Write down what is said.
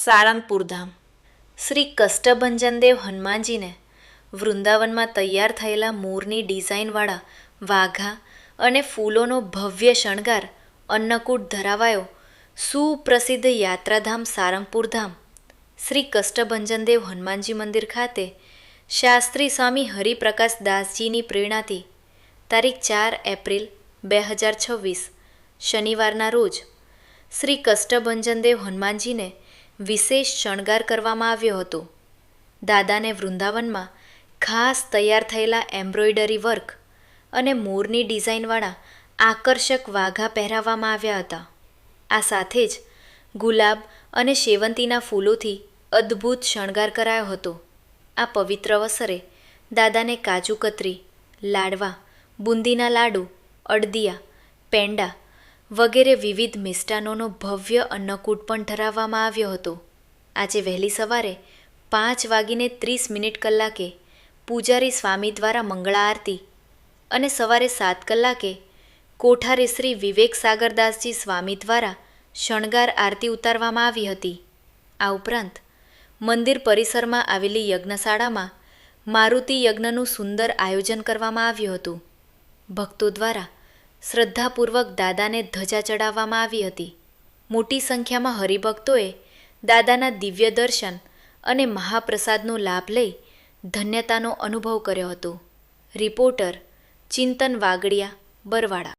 સારંગપુર ધામ. શ્રી કષ્ટભંજન દેવ હનુમાનજીને વૃંદાવનમાં તૈયાર થયેલા મોરની ડિઝાઇનવાળા વાઘા અને ફૂલોનો ભવ્ય શણગાર અન્નકૂટ ધરાવાયો સુપ્રસિદ્ધ યાત્રાધામ સારંગપુર ધામ શ્રી કષ્ટભંજન દેવ હનુમાનજી મંદિર ખાતે શાસ્ત્રી સ્વામી હરિપ્રકાશ દાસજીની પ્રેરણાથી તારીખ 4 એપ્રિલ 2026 શનિવારના રોજ શ્રી કષ્ટભંજન દેવ હનુમાનજીને વિશેષ શણગાર કરવામાં આવ્યો હતો. દાદાને વૃંદાવનમાં ખાસ તૈયાર થયેલા એમ્બ્રોઇડરી વર્ક અને મોરની ડિઝાઇનવાળા આકર્ષક વાઘા પહેરાવવામાં આવ્યા હતા. આ સાથે જ ગુલાબ અને શેવંતીના ફૂલોથી અદ્ભુત શણગાર કરાયો હતો. આ પવિત્ર અવસરે દાદાને કાજુ કતરી, લાડવા, બુંદીના લાડુ, અડદિયા, પેંડા વગેરે વિવિધ મિષ્ટાનોનો ભવ્ય અન્નકૂટ પણ ધરાવવામાં આવ્યો હતો. આજે વહેલી સવારે 5:30 પૂજારી સ્વામી દ્વારા મંગળા આરતી અને સવારે 7 કોઠારી શ્રી વિવેક સાગરદાસજી સ્વામી દ્વારા શણગાર આરતી ઉતારવામાં આવી હતી. આ ઉપરાંત મંદિર પરિસરમાં આવેલી યજ્ઞશાળામાં મારુતિ યજ્ઞનું સુંદર આયોજન કરવામાં આવ્યું હતું. ભક્તો દ્વારા શ્રદ્ધાપૂર્વક દાદાને ધજા ચડાવવામાં આવી હતી. મોટી સંખ્યામાં હરિભક્તોએ દાદાના દિવ્ય દર્શન અને મહાપ્રસાદનો લાભ લઈ ધન્યતાનો અનુભવ કર્યો હતો. રિપોર્ટર ચિંતન વાગડિયા, બરવાડા.